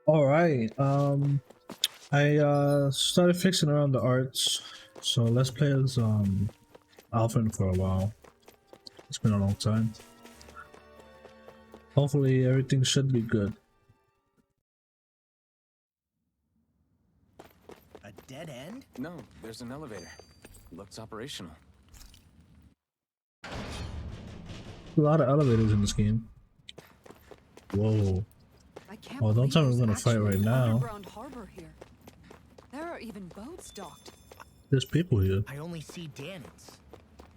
All right. I started fixing around the arts, so let's play as Alphen for a while. It's been a long time. Hopefully everything should be good. A dead end? No, there's an elevator. Looks operational. A lot of elevators in this game. Whoa. I can't Well, don't tell me believe we're gonna there's fight right actually an now. underground harbor here. There are even boats docked. There's people here. I only see Danans.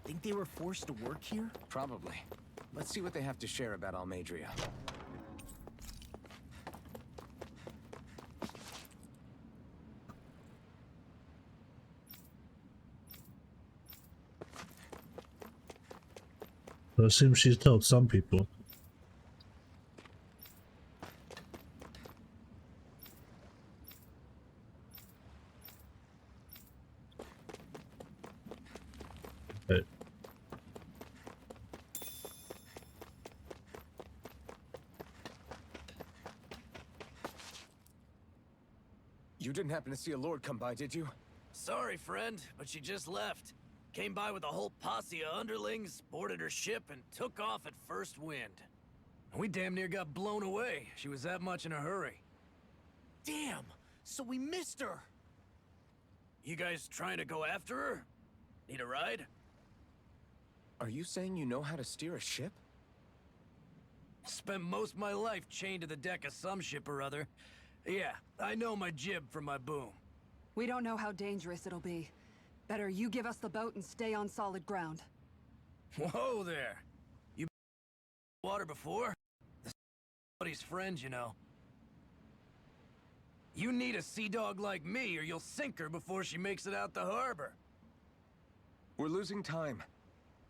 Think they were forced to work here? Probably. Let's see what they have to share about Almadria. So it seems she's told some people. Okay. You didn't happen to see a lord come by, did you? Sorry, friend, but she just left. Came by with a whole posse of underlings, boarded her ship, and took off at first wind. We damn near got blown away. She was that much in a hurry. Damn! So we missed her! You guys trying to go after her? Need a ride? Are you saying you know how to steer a ship? Spent most of my life chained to the deck of some ship or other. Yeah, I know my jib from my boom. We don't know how dangerous it'll be. Better you give us the boat and stay on solid ground. Whoa there! You water before? Somebody's friend, you know. You need a sea dog like me, or you'll sink her before she makes it out the harbor. We're losing time.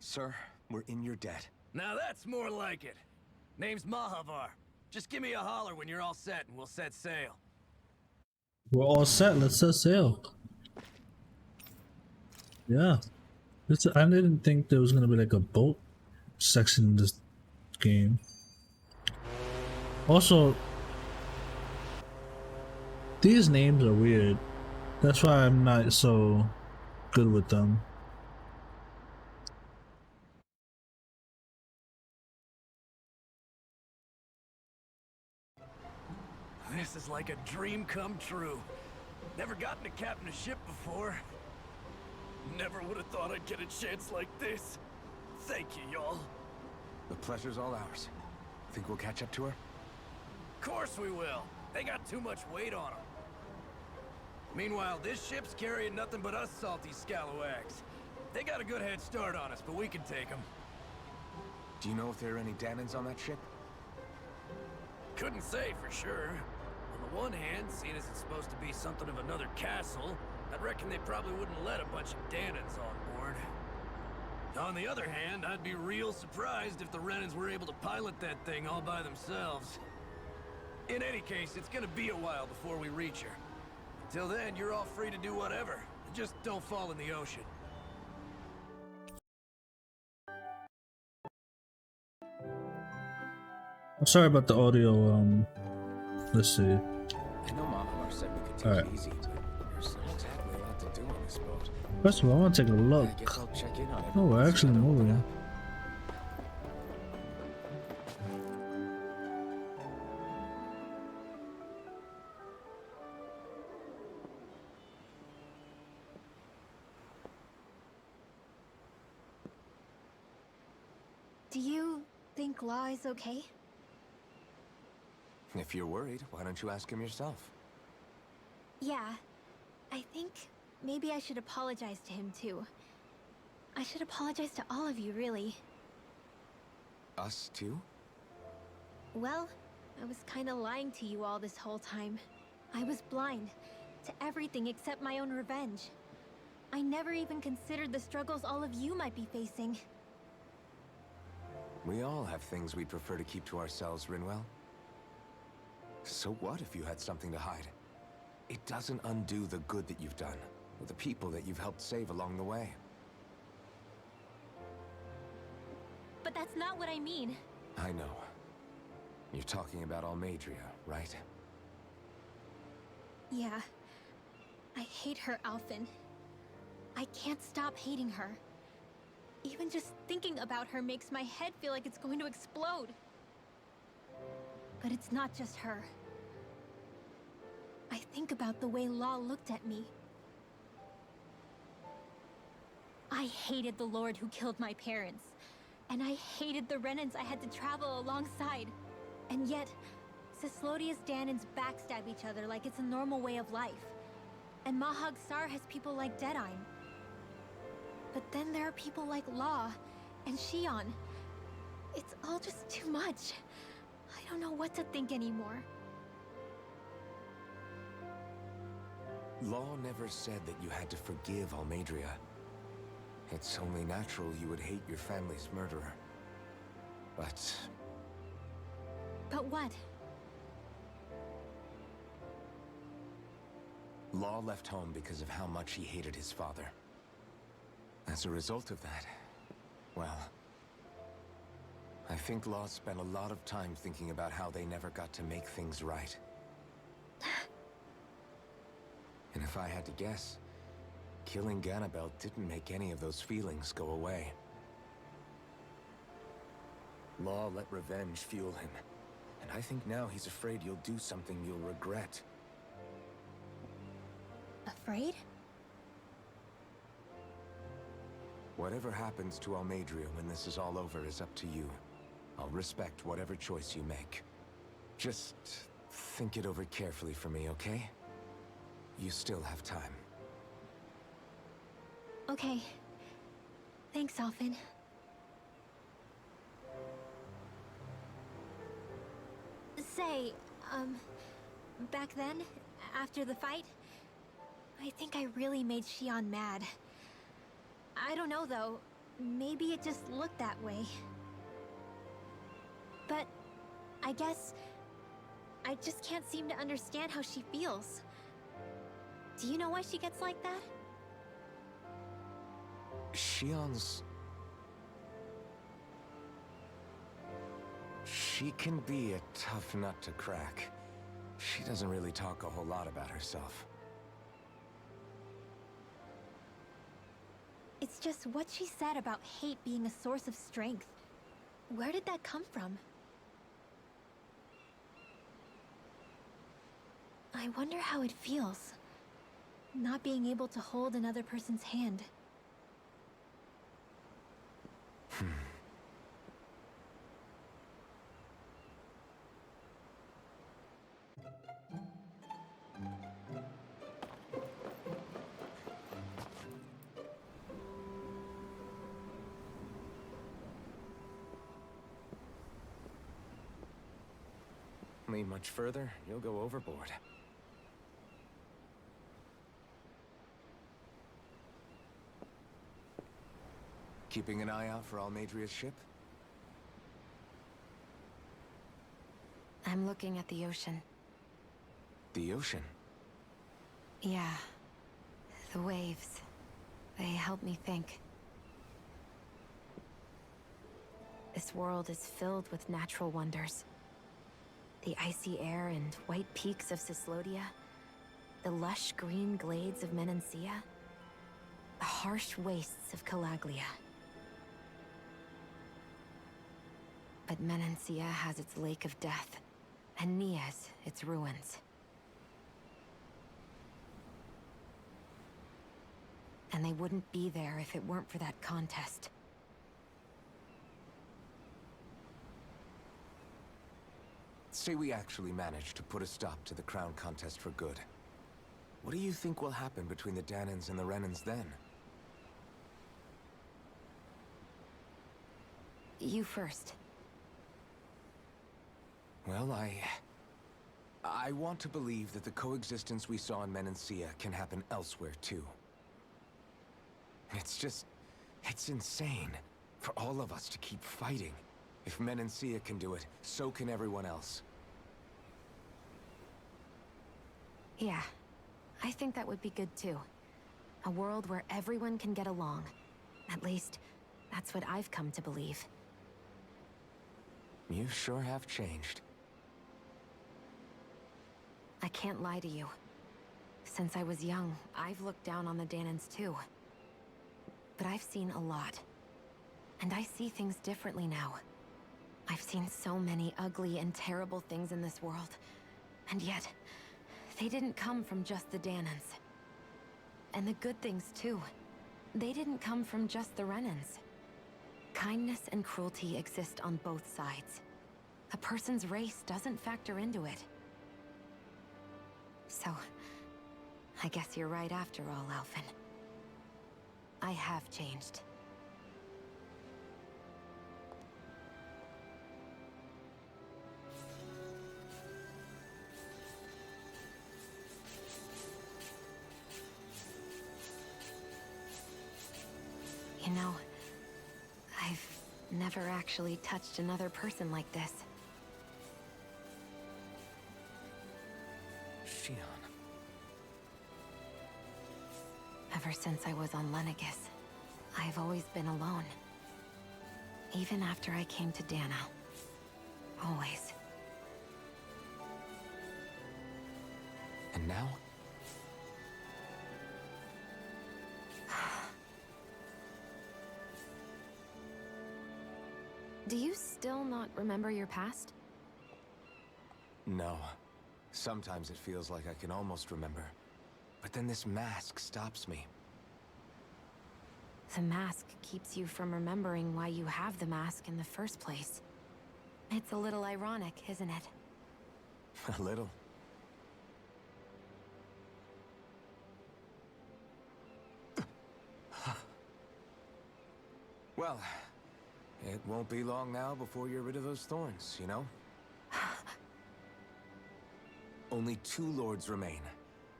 Sir, we're in your debt. Now that's more like it. Name's Mahavar. Just give me a holler when you're all set and we'll set sail. We're all set. Let's set sail. Yeah. I didn't think there was gonna be like a boat section in this game. Also, these names are weird. That's why I'm not so good with them. This is like a dream come true. Never gotten to captain a ship before. Never would have thought I'd get a chance like this. Thank you, y'all. The pleasure's all ours. Think we'll catch up to her? Of course we will. They got too much weight on them. Meanwhile, this ship's carrying nothing but us salty scalawags. They got a good head start on us, but we can take them. Do you know if there are any Danans on that ship? Couldn't say for sure. On the one hand, seeing as it's supposed to be something of another castle, I'd reckon they probably wouldn't let a bunch of Danans on board. On the other hand, I'd be real surprised if the Renans were able to pilot that thing all by themselves. In any case, it's gonna be a while before we reach her. Until then, you're all free to do whatever. Just don't fall in the ocean. I'm sorry about the audio. Let's see. I know Mahavar said we could take Alright. it easy, but there's not exactly a lot to do on this boat. First of all, I want to take a look. I guess I'll check in on it. Oh, we're actually moving. Do you think Law is okay? If you're worried, why don't you ask him yourself? Yeah. I think maybe I should apologize to him too. I should apologize to all of you, really. Us too? Well, I was kinda lying to you all this whole time. I was blind to everything except my own revenge. I never even considered the struggles all of you might be facing. We all have things we'd prefer to keep to ourselves, Rinwell. So what if you had something to hide? It doesn't undo the good that you've done, or the people that you've helped save along the way. But that's not what I mean. I know. You're talking about Almadria, right? Yeah. I hate her, Alphen. I can't stop hating her. Even just thinking about her makes my head feel like it's going to explode. But it's not just her. I think about the way Law looked at me. I hated the Lord who killed my parents. And I hated the Renans I had to travel alongside. And yet, Cyslodia's Danans backstab each other like it's a normal way of life. And Mahag Sar has people like Deadeye. But then there are people like Law and Shion. It's all just too much. I don't know what to think anymore. Law never said that you had to forgive Almeidrea. It's only natural you would hate your family's murderer. But what? Law left home because of how much he hated his father. As a result of that, well, I think Law spent a lot of time thinking about how they never got to make things right. And if I had to guess, killing Ganabel didn't make any of those feelings go away. Law let revenge fuel him, and I think now he's afraid you'll do something you'll regret. Afraid? Whatever happens to Almeidrea when this is all over is up to you. I'll respect whatever choice you make. Just think it over carefully for me, okay? You still have time. Okay. Thanks, Alphen. Say, back then, after the fight, I think I really made Shion mad. I don't know, though. Maybe it just looked that way. But I guess I just can't seem to understand how she feels. Do you know why she gets like that? Shion's... She can be a tough nut to crack. She doesn't really talk a whole lot about herself. It's just what she said about hate being a source of strength. Where did that come from? I wonder how it feels, not being able to hold another person's hand. Lean much further, you'll go overboard. Keeping an eye out for Almeidrea's ship? I'm looking at the ocean. The ocean? Yeah. The waves. They help me think. This world is filled with natural wonders. The icy air and white peaks of Cyslodia. The lush green glades of Menancia. The harsh wastes of Calaglia. But Menancia has its Lake of Death, and Nias its ruins. And they wouldn't be there if it weren't for that contest. Say we actually manage to put a stop to the crown contest for good. What do you think will happen between the Danans and the Renans then? You first. Well, I want to believe that the coexistence we saw in Menancia can happen elsewhere, too. It's insane for all of us to keep fighting. If Menancia can do it, so can everyone else. Yeah, I think that would be good too. A world where everyone can get along. At least, that's what I've come to believe. You sure have changed. I can't lie to you. Since I was young, I've looked down on the Danans too. But I've seen a lot. And I see things differently now. I've seen so many ugly and terrible things in this world. And yet, they didn't come from just the Danans. And the good things too. They didn't come from just the Renans. Kindness and cruelty exist on both sides. A person's race doesn't factor into it. So, I guess you're right after all, Alphen. I have changed. You know, I've never actually touched another person like this. Shion. Ever since I was on Lenegis, I've always been alone. Even after I came to Dana. Always. And now? Do you still not remember your past? No. Sometimes it feels like I can almost remember. But then this mask stops me. The mask keeps you from remembering why you have the mask in the first place. It's a little ironic, isn't it? A little. Well, it won't be long now before you're rid of those thorns, you know? Only 2 lords remain.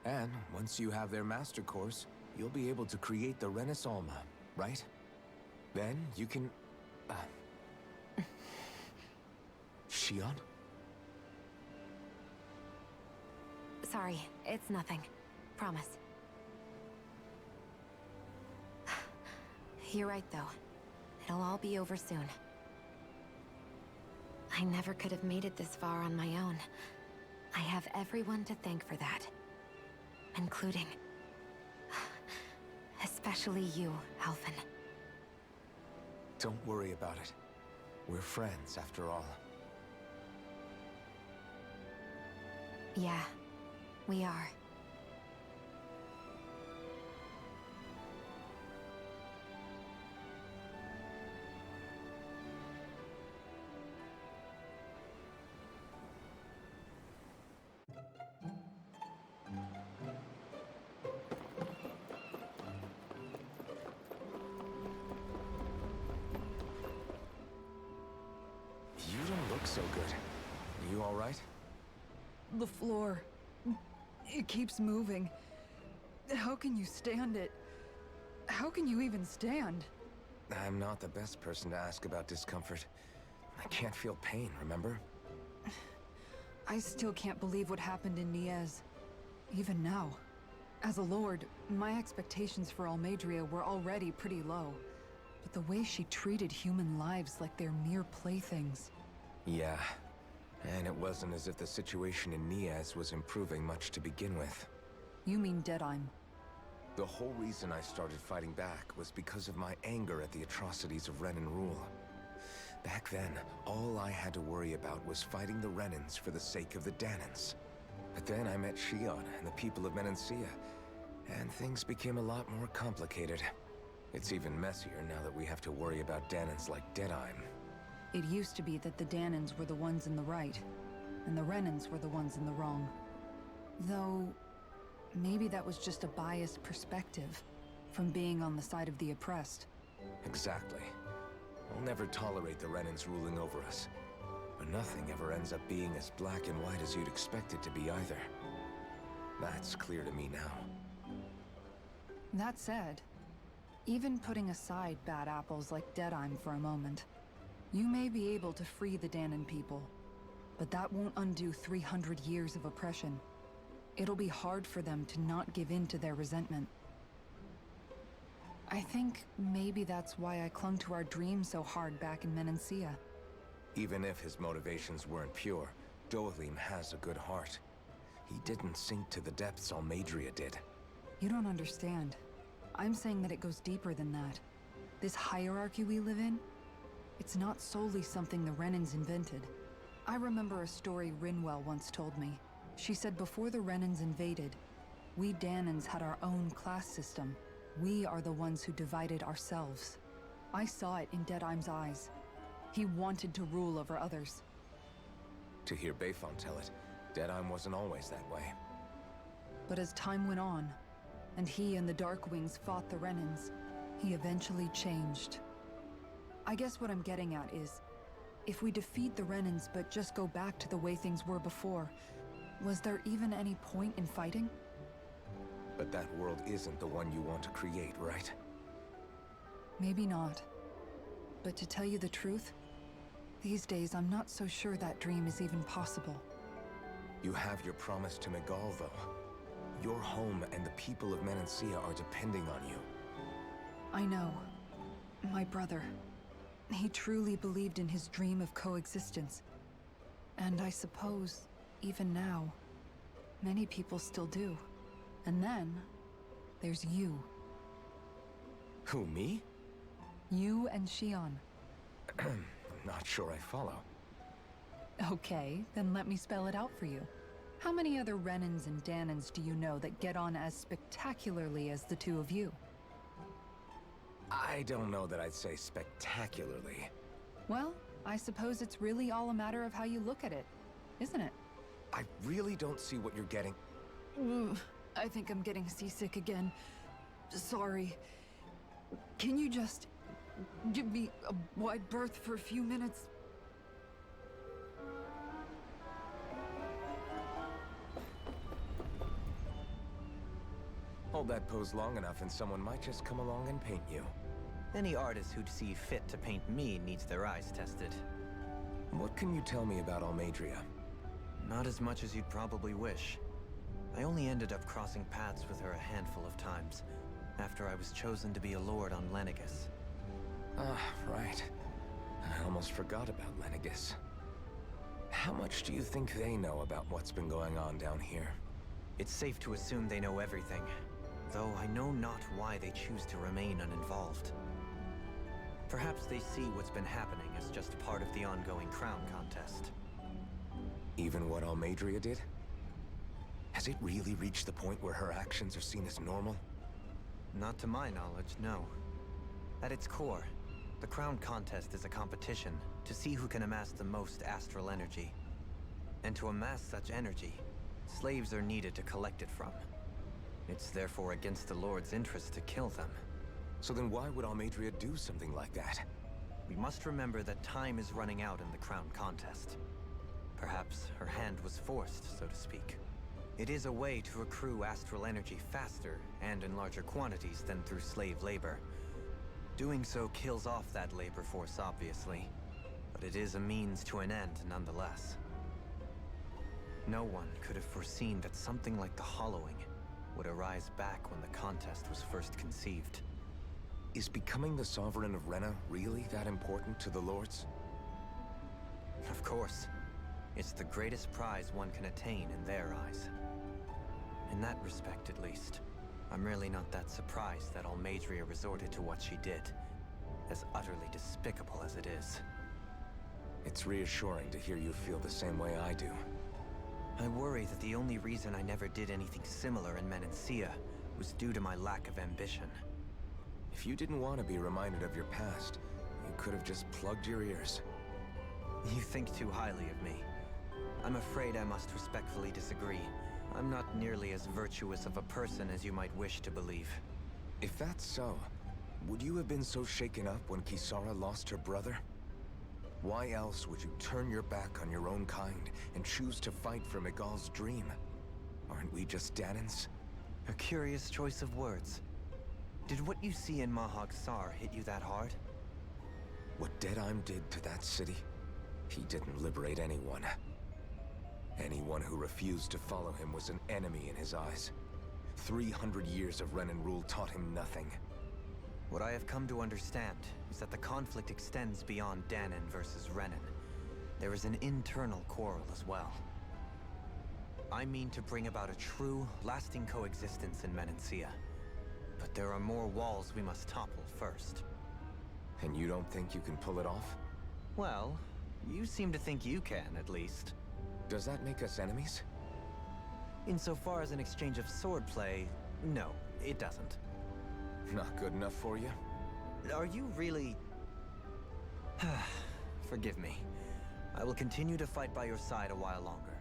And once you have their master course, you'll be able to create the Renis Alma, right? Then you can... Shion? Sorry, it's nothing. Promise. You're right, though. It'll all be over soon. I never could have made it this far on my own. I have everyone to thank for that. Including... especially you, Alphen. Don't worry about it. We're friends, after all. Yeah, we are. You don't look so good. You all right? The floor. It keeps moving. How can you stand it? How can you even stand? I'm not the best person to ask about discomfort. I can't feel pain, remember? I still can't believe what happened in Niez. Even now. As a lord, my expectations for Almeidrea were already pretty low. But the way she treated human lives like they're mere playthings. Yeah. And it wasn't as if the situation in Niez was improving much to begin with. You mean Deadheim? The whole reason I started fighting back was because of my anger at the atrocities of Renan rule. Back then, all I had to worry about was fighting the Renans for the sake of the Danans. But then I met Shion and the people of Menancia, and things became a lot more complicated. It's even messier now that we have to worry about Danans like Deadheim. It used to be that the Danans were the ones in the right, and the Renans were the ones in the wrong. Though, maybe that was just a biased perspective, from being on the side of the oppressed. Exactly. We'll never tolerate the Renans ruling over us. But nothing ever ends up being as black and white as you'd expect it to be either. That's clear to me now. That said, even putting aside bad apples like Deadheim for a moment, you may be able to free the Danan people, but that won't undo 300 years of oppression. It'll be hard for them to not give in to their resentment. I think maybe that's why I clung to our dream so hard back in Menancia. Even if his motivations weren't pure, Dohalim has a good heart. He didn't sink to the depths Almadria did. You don't understand. I'm saying that it goes deeper than that. This hierarchy we live in, it's not solely something the Renans invented. I remember a story Rinwell once told me. She said before the Renans invaded, we Danans had our own class system. We are the ones who divided ourselves. I saw it in Deadeye's eyes. He wanted to rule over others. To hear Bayfont tell it, Deadeye wasn't always that way. But as time went on, and he and the Darkwings fought the Renans, he eventually changed. I guess what I'm getting at is, if we defeat the Renans but just go back to the way things were before, was there even any point in fighting? But that world isn't the one you want to create, right? Maybe not. But to tell you the truth, these days I'm not so sure that dream is even possible. You have your promise to Megal, though. Your home and the people of Menancia are depending on you. I know. My brother. He truly believed in his dream of coexistence. And I suppose, even now, many people still do. And then, there's you. Who, me? You and Shion. I'm not sure I follow. Okay, then let me spell it out for you. How many other Renans and Danans do you know that get on as spectacularly as the two of you? I don't know that I'd say spectacularly. Well, I suppose it's really all a matter of how you look at it, isn't it? I really don't see what you're getting. Ugh, I think I'm getting seasick again. Sorry. Can you just give me a wide berth for a few minutes? Hold that pose long enough and someone might just come along and paint you. Any artist who'd see fit to paint me needs their eyes tested. What can you tell me about Almadria? Not as much as you'd probably wish. I only ended up crossing paths with her a handful of times, after I was chosen to be a lord on Lenegus. Ah, right. I almost forgot about Lenegus. How much do you think they know about what's been going on down here? It's safe to assume they know everything, though I know not why they choose to remain uninvolved. Perhaps they see what's been happening as just part of the ongoing crown contest. Even what Almadria did? Has it really reached the point where her actions are seen as normal? Not to my knowledge, no. At its core, the crown contest is a competition to see who can amass the most astral energy. And to amass such energy, slaves are needed to collect it from. It's therefore against the Lord's interest to kill them. So then why would Almadria do something like that? We must remember that time is running out in the crown contest. Perhaps her hand was forced, so to speak. It is a way to accrue astral energy faster and in larger quantities than through slave labor. Doing so kills off that labor force, obviously, but it is a means to an end nonetheless. No one could have foreseen that something like the Hollowing would arise back when the contest was first conceived. Is becoming the Sovereign of Rena really that important to the Lords? Of course. It's the greatest prize one can attain in their eyes. In that respect, at least, I'm really not that surprised that Almadria resorted to what she did, as utterly despicable as it is. It's reassuring to hear you feel the same way I do. I worry that the only reason I never did anything similar in Menancia was due to my lack of ambition. If you didn't want to be reminded of your past, you could have just plugged your ears. You think too highly of me. I'm afraid I must respectfully disagree. I'm not nearly as virtuous of a person as you might wish to believe. If that's so, would you have been so shaken up when Kisara lost her brother? Why else would you turn your back on your own kind and choose to fight for Megal's dream? Aren't we just Danans? A curious choice of words. Did what you see in Mahag Sar hit you that hard? What Deadeye did to that city, he didn't liberate anyone. Anyone who refused to follow him was an enemy in his eyes. 300 years of Renan rule taught him nothing. What I have come to understand is that the conflict extends beyond Danan versus Renan. There is an internal quarrel as well. I mean to bring about a true, lasting coexistence in Menancia. But there are more walls we must topple first. And you don't think you can pull it off? Well, you seem to think you can, at least. Does that make us enemies? Insofar as an exchange of swordplay, no, it doesn't. Not good enough for you? Are you really... Forgive me. I will continue to fight by your side a while longer.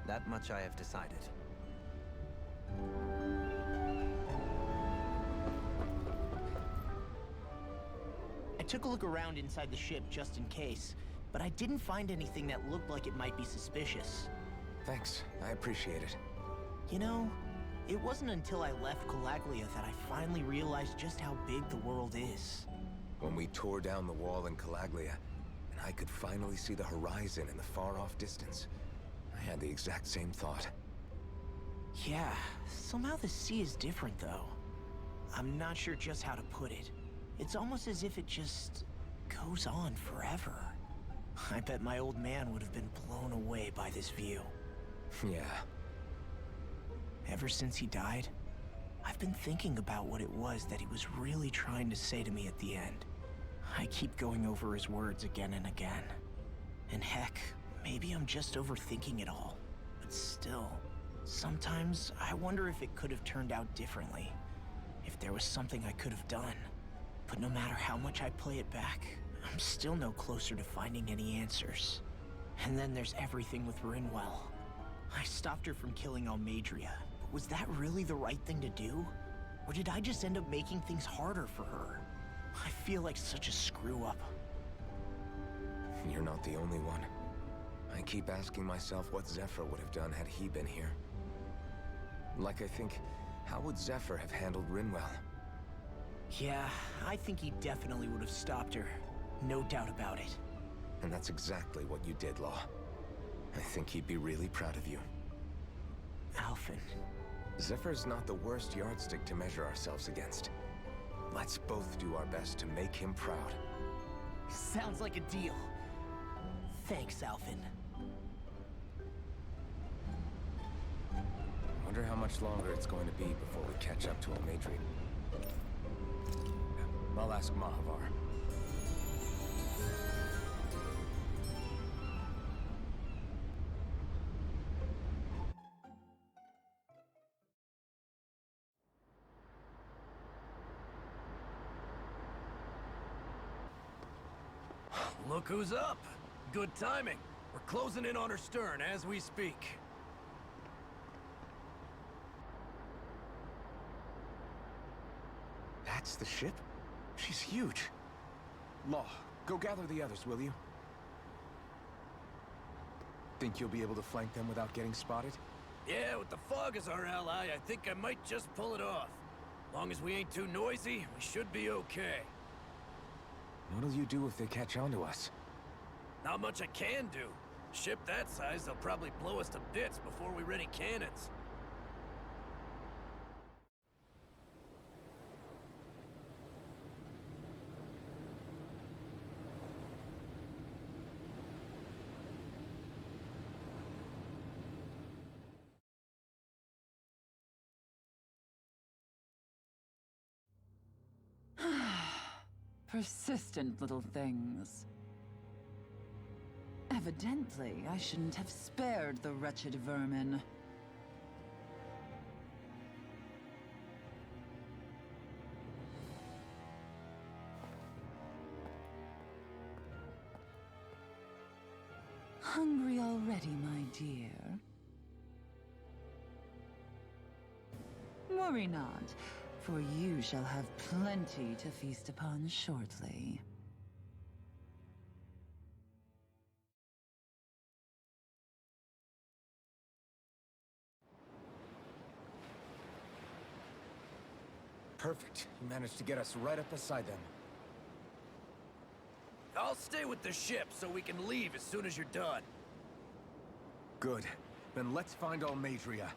That much I have decided. I took a look around inside the ship just in case, but I didn't find anything that looked like it might be suspicious. Thanks, I appreciate it. You know, it wasn't until I left Calaglia that I finally realized just how big the world is. When we tore down the wall in Calaglia, and I could finally see the horizon in the far-off distance, I had the exact same thought. Yeah, somehow the sea is different though. I'm not sure just how to put it. It's almost as if it just goes on forever. I bet my old man would have been blown away by this view. Yeah. Ever since he died, I've been thinking about what it was that he was really trying to say to me at the end. I keep going over his words again and again. And heck, maybe I'm just overthinking it all. But still, sometimes I wonder if it could have turned out differently. If there was something I could have done. But no matter how much I play it back, I'm still no closer to finding any answers. And then there's everything with Rinwell. I stopped her from killing Almadria, but was that really the right thing to do? Or did I just end up making things harder for her? I feel like such a screw-up. You're not the only one. I keep asking myself what Zephyr would have done had he been here. Like I think, how would Zephyr have handled Rinwell? Yeah, I think he definitely would have stopped her. No doubt about it. And that's exactly what you did, Law. I think he'd be really proud of you. Alphen. Zephyr's not the worst yardstick to measure ourselves against. Let's both do our best to make him proud. Sounds like a deal. Thanks, Alphen. Wonder how much longer it's going to be before we catch up to Almadri. I'll ask Mahavar. Look who's up! Good timing. We're closing in on her stern as we speak. That's the ship? She's huge. Law, go gather the others, will you? Think you'll be able to flank them without getting spotted? Yeah, with the fog as our ally, I think I might just pull it off. Long as we ain't too noisy, we should be okay. What'll you do if they catch on to us? Not much I can do. Ship that size, they'll probably blow us to bits before we ready cannons. Persistent little things. Evidently, I shouldn't have spared the wretched vermin. Hungry already, my dear? Worry not, for you shall have plenty to feast upon shortly. Perfect. You managed to get us right up beside them. I'll stay with the ship so we can leave as soon as you're done. Good. Then let's find Almadria.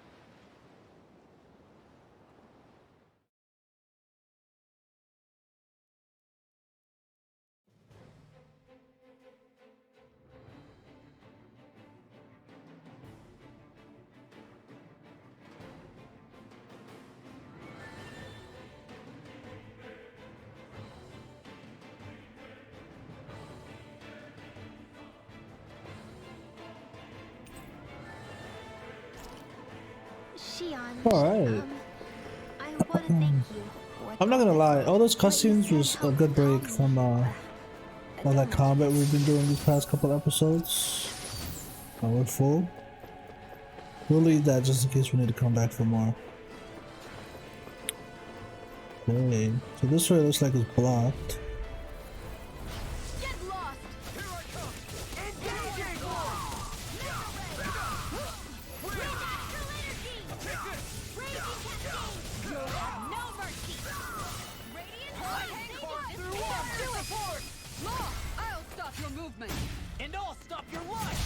Shion, Alright. I want to thank you. I'm not gonna lie, all those cutscenes was a good break from all that combat we've been doing these past couple episodes. We're full. We'll leave that just in case we need to come back for more. Okay, so this way looks like it's blocked. Get lost. Here I come. Engaging. You'll have no mercy. Radiant Law, I'll stop your movement. And I'll stop your life!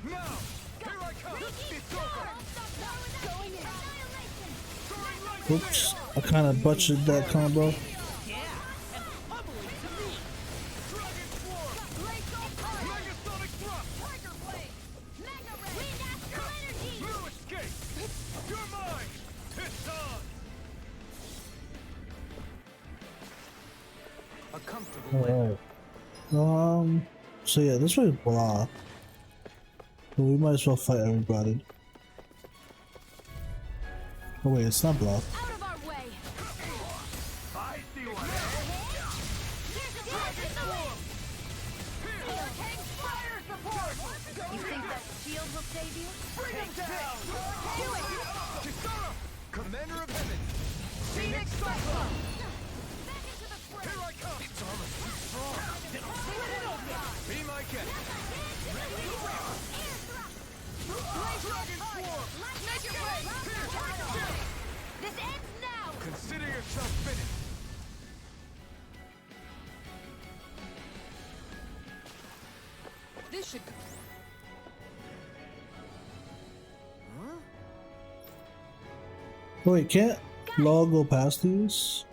Now! Here I come! It's over! Going in. Oops, I kind of butchered that combo. Yeah, and humbling to me! Dragon Swarm! Megasonic Thrust! Tiger Blade. Mega Ray. Wind Astral Energy. No escape! You're mine! It's on! A comfortable way. Alright. So yeah, this way is blocked. But we might as well fight everybody. Oh wait, it's not blocked. Out of our way. I see one! Here's the Dragon Swarm. Hurricane fire support. You think that shield will save you? Bring him down! Do it. Kisara! Commander of Heaven! Phoenix Cyclone. Back into the fray. Here I come! It's almost too strong! Be my guest! Dragon Swarm! Make it way. This ends now. Consider yourself finished! This should. Oh wait, can't Law go past these?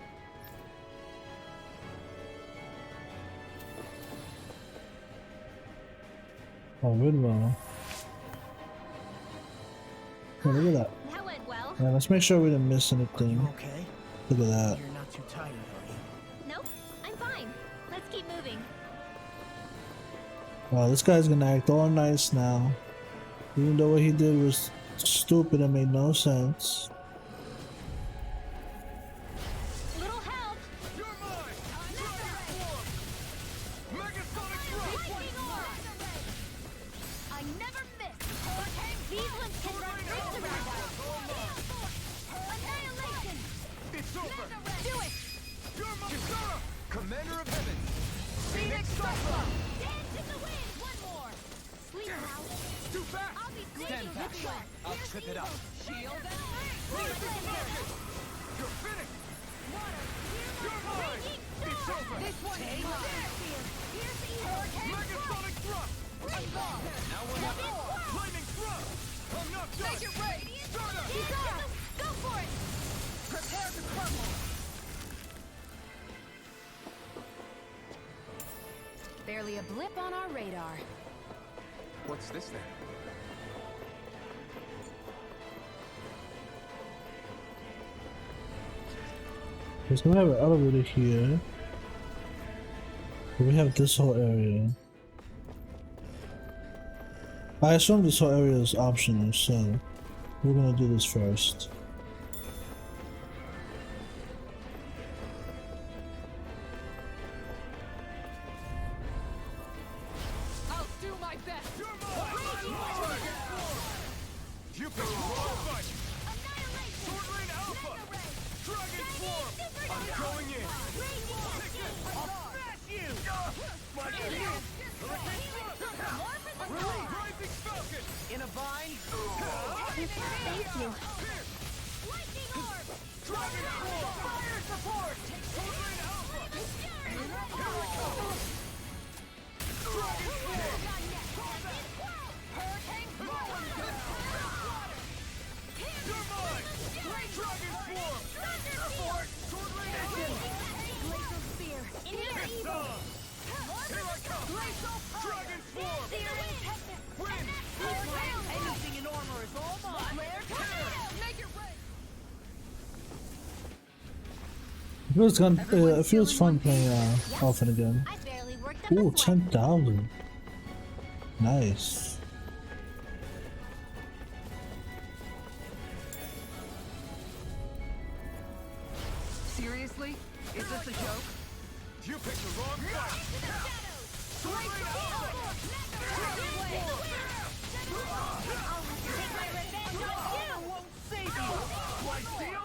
Oh, good well. Oh, look at that. That went well. Yeah, let's make sure we didn't miss You anything. okay? Look at that. You're not too tired, are you? Nope, I'm fine. Let's keep moving. Wow, this guy's gonna act all nice now. Even though what he did was stupid and made no sense. Little help. You're mine! Dragon Swarm! Megasonic Thrust! Lightning orb. I never miss. These ones can run rings around us. Annihilation. It's over! Do it. You're my Kisara! Commander of Heaven! Phoenix Cyclone. Dance in the wind. One more. Sleep now. Too fast! I'll be Stand back. I'll trip it up. Shield and You're finished! water. You're mine! It's over! This one is mine. Here's the hurricane. Megasonic Thrust! Now we're not. Lightning Thrust! I'm not done! Make it rain. Start up! Go for it. Prepare to crumble. Barely a blip on our radar. What's this then? Okay, so we have an elevator here. We have this whole area. I assume this whole area is optional, so we're gonna do this first. I'll do my best. You're mine! You can fight! Sword Rain Alpha! Dragon Swarm! I'm going in! I'll smash you! Like you! Rising Falcon! In a vine. Thank you. Lightning Orb! Dragon Swarm! Fire support! Sword Rain Alpha! Here I come! Dragon Swarm! Hurricane You're mine! Dragon Swarm! Airport! Sword Rain Alpha! Glacial Spear. Near evil. Here I come! Dragon Swarm! Wind! Anything in armor is all mine. Make it rain. It feels fun playing Orphan again. I barely worked up Ooh, a sweat. 10,000. Nice. Seriously? Is this a joke? You picked the wrong fight! Won't save you! Why steal?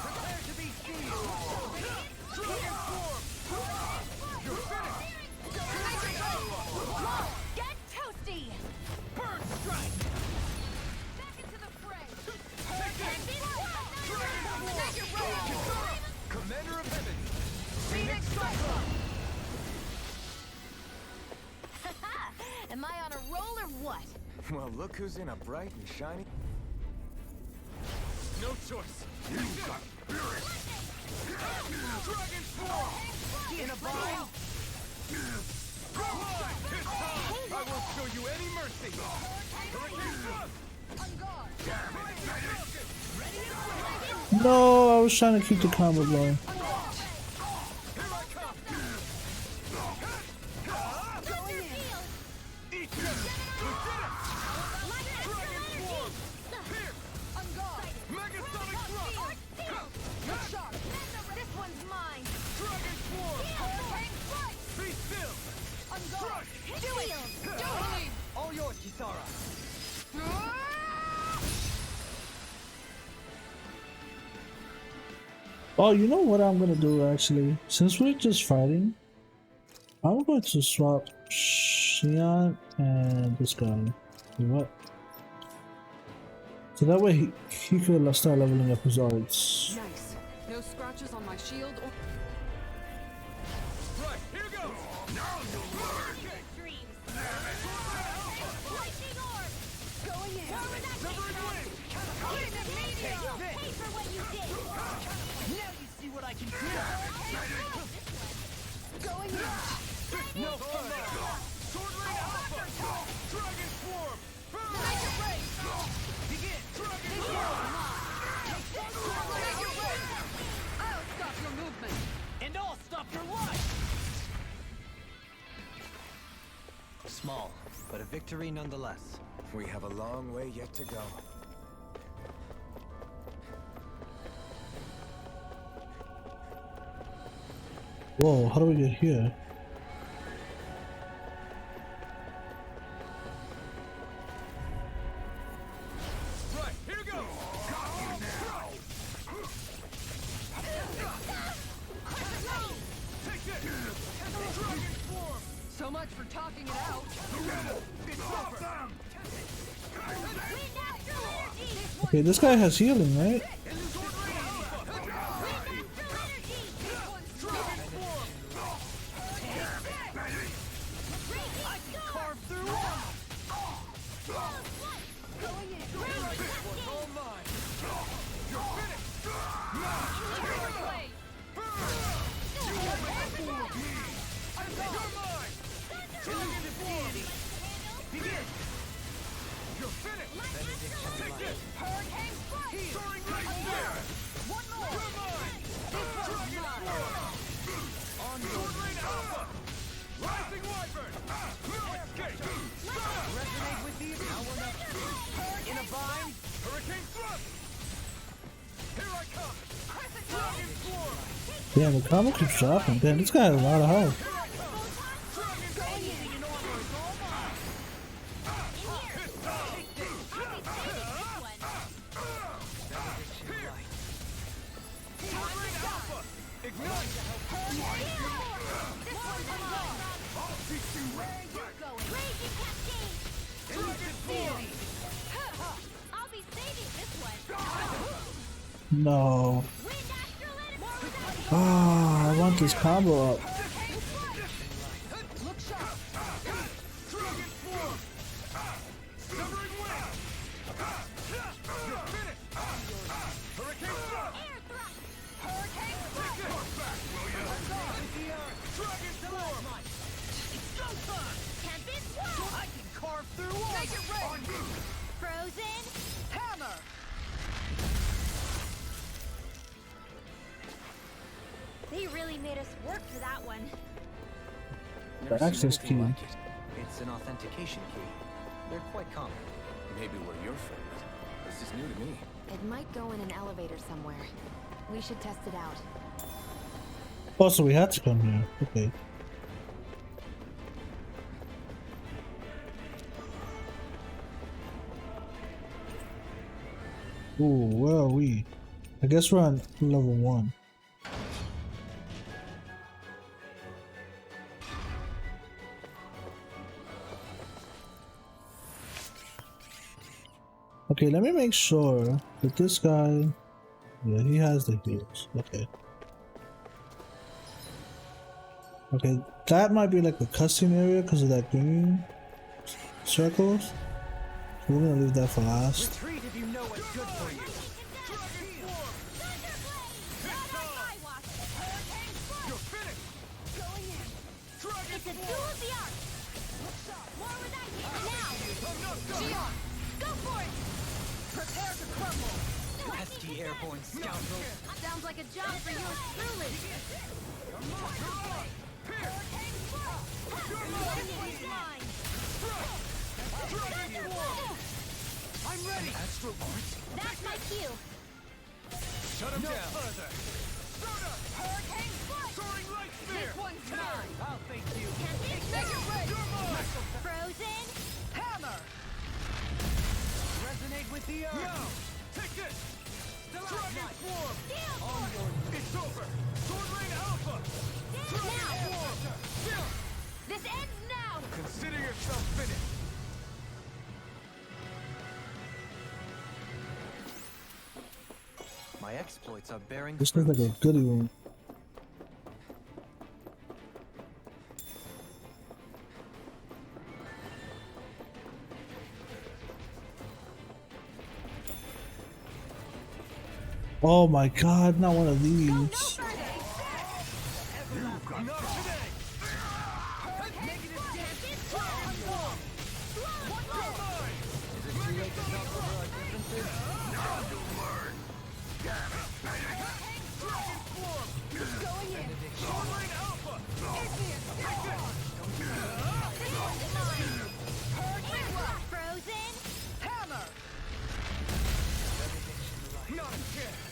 Prepare to be seized! Dragon form! You're finished! Get toasty! Bird strike! Back into the fray! Commander of Heaven! Phoenix Cyclone! Am I on a roll or what? Well, look who's in a bright and shiny... No choice! You got spirit! Dragon form! In a bind! This time, I won't show you any mercy! Hurricane thrust! On guard! No, I was trying to keep the combo going. Here I come! Going in. Eat them! We did it! Dragon form! Here! On guard! Megasonic thrust! Look sharp! This one's mine. Dragon form! Hurricane strike! Be still! On guard! Do it. Don't leave! All yours, Kisara! Oh, you know what I'm gonna do actually? Since we're just fighting, I'm going to swap Xian and this guy. You know what? So that way he could start leveling up his arts. Nice. No scratches on my shield or... Right, here goes! Now you'll learn! Lightning orb. Going in! Severing wing! You'll pay for what you did. Now you see what I can do! Going in! No fun! Sword Rain Alpha! Dragon Swarm! Begin! Dragon Swarm! I'll stop your movement! And I'll stop your life! Small, but a victory nonetheless. We have a long way yet to go. Whoa, how do we get here? Right, here goes! Got you now! Take this! Dragon Swarm! So much for talking it out! It's over! Okay, this guy has healing, right? Sword Rain Alpha! Dragon Swarm! I can carve through one! Going in! One's all mine! You're finished! Blade! You're mine! Illusion deity! Begin! You're finished! Take this! Hurricane strike! Soaring right there! One more! You're mine! Dragon Swarm! On Sword Rain Alpha! Rising Wyvern! No escape! Resonate with these? Now we're not in a bind! Hurricane thrust! Here I come! Dragon Swarm! Damn, the combo keeps dropping. Damn, this guy has a lot of health. Here I come! Dragon Swarm! In order is all mine! This time! Here! Sword Rain Alpha! Ignite! I'll teach you respect! Dragon Swarm! I'll be saving this one. No. Ah, I want this combo up. Look sharp! Dragon Swarm! Severing wing! You're finished! Hurricane thrust! Hurricane Take this! Back, will ya? Dragon Swarm! It's go time! Can't be swallowed. I can carve through walls! Make it rain! On you! Frozen. Hammer! They really made us work for that one. The access key. Like it. It's an authentication key. They're quite common. Maybe we're your friend. This is new to me. It might go in an elevator somewhere. We should test it out. Oh, so we had to come here. Okay. Ooh, where are we? I guess we're on level 1. Okay, let me make sure that this guy, yeah, he has the heals. Okay. Okay, that might be like a cutscene area because of that green circles. So we're gonna leave that for last. Retreat if you know what's good for you. It's a duel of the arts. More with that now. Gion, go for it. Prepare to crumble. Pesky airborne scoundrels. Sounds like a job for yours truly. I'm ready. Astral arts. That's my cue. Shut him down. Further. Hurricane foot. Soaring light spear. This one's mine. I'll thank you. Make it rain. Frozen. Hammer. Resonate with the earth. Now, take this. Dragon Swarm. It's over. Sword Rain Alpha. Dragon Swarm. This ends now. Consider yourself finished. My exploits are bearing This looks like a goodie room. Oh my god, not one of these. Not today. Negative damage. Dragon form. Is it too late to talk over our differences? Going in. Sword Rain Alpha. Frozen. Hammer. Not a chance.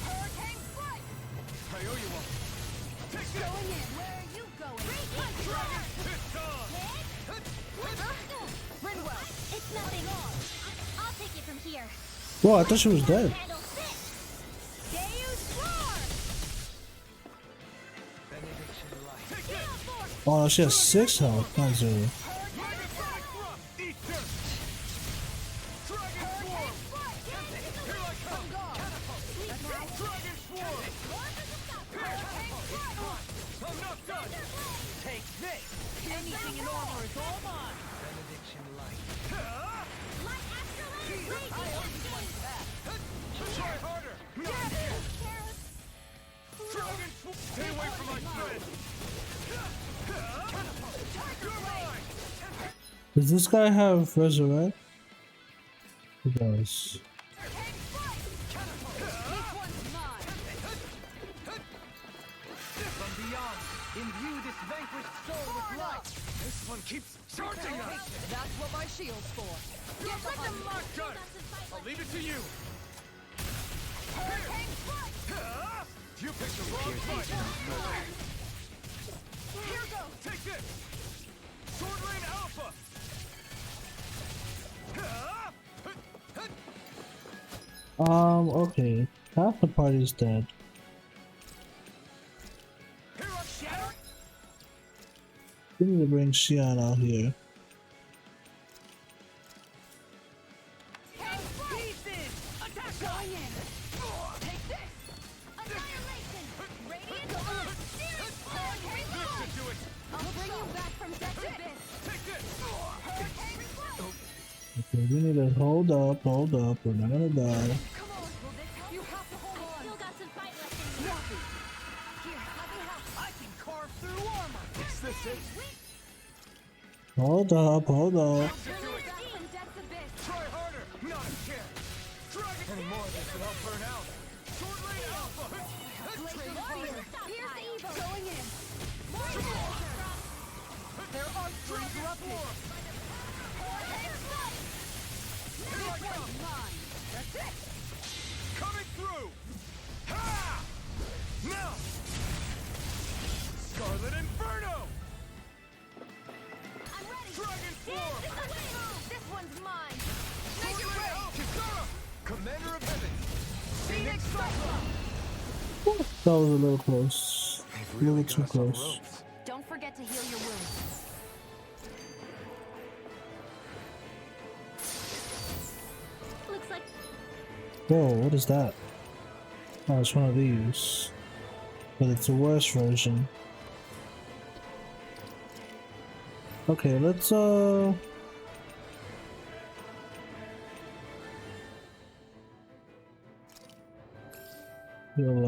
Hurricane foot. I owe you one. Take this. Going in. Where are you going? Dragon Pit on. Rinwell. It's nothing. I'll take it from here. Whoa, I thought she was dead. Handle this. Deus Roar. Benediction light. Take this. Oh, she has 6 health, not 0. Magnetic Thrust. Eat this. Dragon Swarm. Here I come. Dragon Swarm. I'm not done. Take this. Anything in armor is all mine. Benediction light. Light Astral Try harder. Dragon Swarm. Stay away from my friend. You're mine. Does this guy have resurrect? He does. From beyond, imbue this vanquished soul with light. This one keeps charging us. That's what my shield's for. Get behind me. Got it. I'll leave it to you. Hurricane foot. You picked the wrong fight. Here goes. Take this. Sword Rain Alpha. Okay. Half the party's dead. Here I shatter. We need to bring Xian out here. Pieces. Attack. Going in. Take this. Annihilation. Radiant Hurricane This foot. should do it. I'll bring you back from death's abyss. Take this. Hurricane foot. Okay, we need to hold up, we're not gonna die. Come on. Will this help? You have to hold on. Still got some fight left in you. Here, let me help. I can carve through armor. Is this it? Hold up. Bring you back from death's abyss. Try harder. Not a chance. Dragon. Any more of this and I'll burn out. Sword Rain Alpha. Glacial spear. Here's the evil. Going in. There are strings erupted. Coming through! Ha! Now! Scarlet Inferno! I'm ready. Dragon Dance Form! is the way. This one's mine. Make it ready! Kisara! Commander of Heaven! Phoenix That was a little close. A little too close. Don't forget to heal your wounds. Looks like Whoa, what is that? Oh, it's one of these. But it's a worse version. Okay, let's heal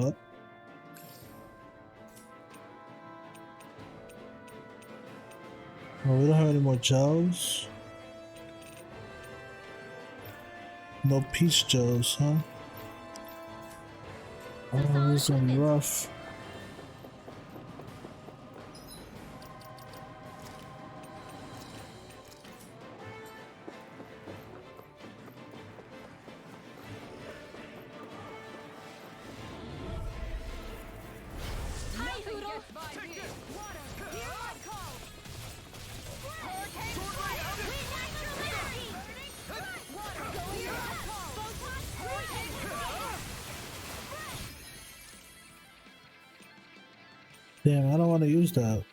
up. Oh, we don't have any more gels. No peace gels, huh? Oh, this is gonna be rough. Hi, Poodle. Water. Here I call. Hurricane fire. Natural energy. Water. Here I call. Hurricane fire. Damn, I don't want to use that.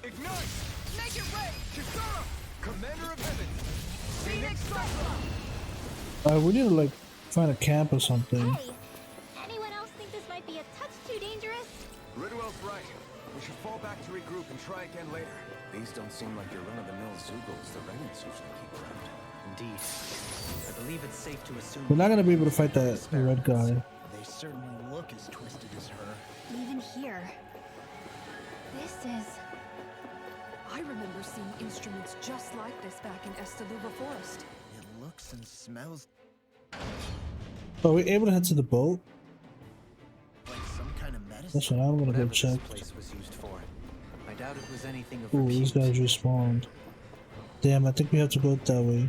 Ignite! Make it rain! Kisara! Commander of Heaven! Phoenix We need to like find a camp or something. Hey, anyone else think this might be a touch too dangerous? Ridwell's right. We should fall back to regroup and try again later. These don't seem like your run-of-the-mill Zoogles the Reynolds usually keep around. Indeed. I believe it's safe to assume We're not gonna be able to fight that red guy. They certainly look as twisted as her. Even here. This is... I remember seeing instruments just like this back in Estaluva Forest. It looks and smells Are we able to head to the boat? like some kind of medicine. That's what I'm gonna go whatever check. this place was used for. I doubt it was anything of Ooh, these repute. guys respawned. Damn, I think we have to go that way.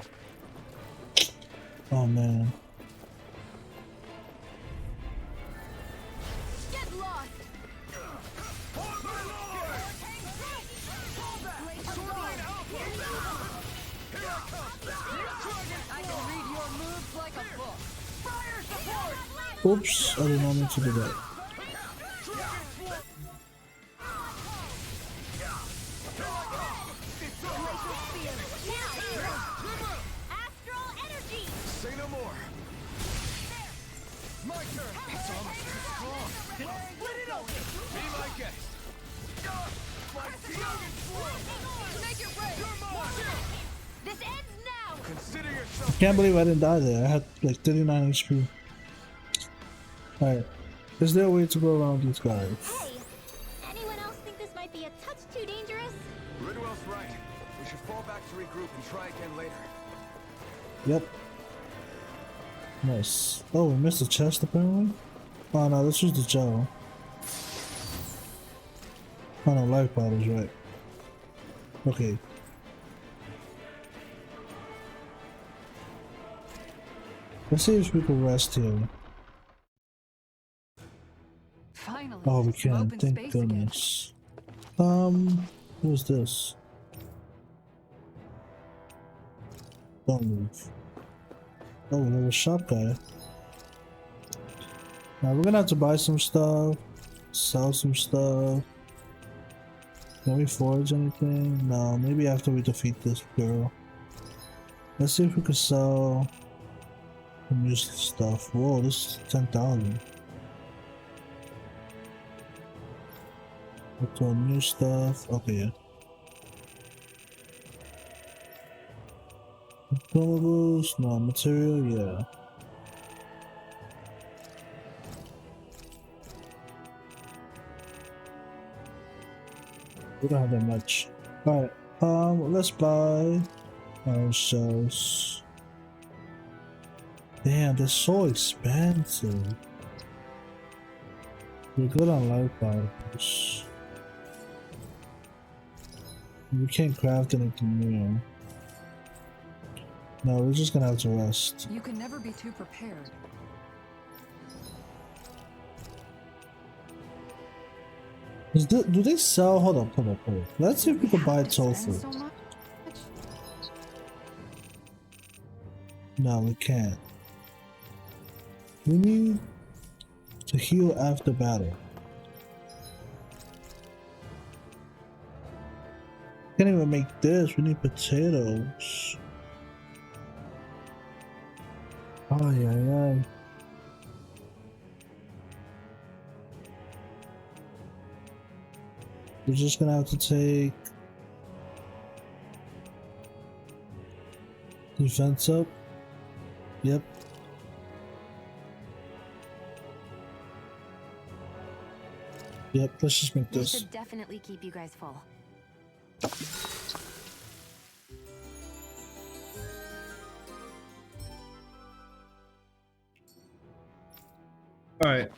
Oh man. Get lost! I can read your moves like a book. Fire support! Oops, I did not mean to do that. Astral energy! Say no more! My turn! It's almost too strong! Split it open! Be my guest! My Dragon Form! Make it rain! This ends now! Consider yourself... Can't believe I didn't die there. I had like 39 HP. Alright. Is there a way to go around these guys? Hey, anyone else think this might be a touch too dangerous? Ridwell's right. We should fall back to regroup and try again later. Yep. Nice. Oh, we missed the chest apparently? Oh no, this was the gel. Oh no, life bottles, right. Okay. Let's see if we can rest here. Finally, Oh, we some can. open Thank space again. goodness. Who's this? Don't move. Oh, another shop guy. Now we're gonna have to buy some stuff, sell some stuff. Can we forge anything? No, maybe after we defeat this girl. Let's see if we can sell some useless stuff. Whoa, this is 10,000. What's on new stuff? Okay, yeah. Consumables, no material, yeah. We don't have that much. Alright, let's buy ourselves. Damn, they're so expensive. We're good on life items. We can't craft anything new. No, we're just gonna have to rest. You can never be too prepared. Do they sell? Hold up. Let's see if we can buy tofu. So much? No, we can't. We need to heal after battle. Can't even make this. We need potatoes. Ay, ay, ay. We're just gonna have to take defense up. Yep. Yep, let's just make This this. should definitely keep you guys full. Alright,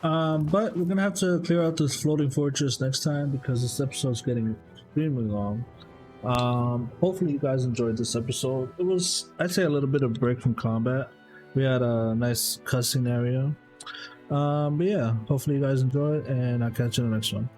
but we're gonna have to clear out this floating fortress next time because this episode's getting extremely long. Hopefully you guys enjoyed this episode. It was, I'd say, a little bit of break from combat. We had a nice cutscene area. But yeah, hopefully you guys enjoyed, and I'll catch you in the next one.